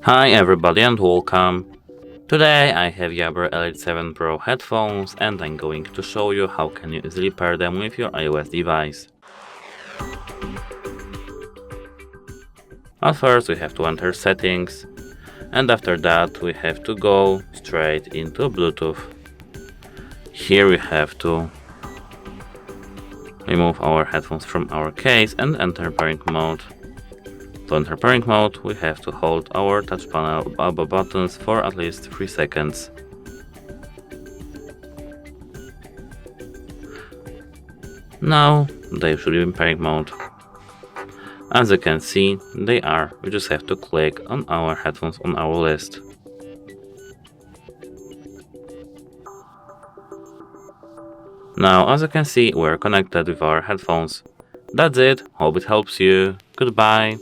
Hi everybody and welcome. Today I have JABRA Elite 7 Pro headphones and I'm going to show you how can you easily pair them with your iOS device. At first we have to enter settings, and after that we have to go straight into Bluetooth. Here we have to remove our headphones from our case and enter pairing mode. To enter pairing mode, we have to hold our touch panel buttons for at least 3 seconds. Now they should be in pairing mode. As you can see, they are. We just have to click on our headphones on our list. Now, as you can see, we're connected with our headphones. That's it. Hope it helps you. Goodbye.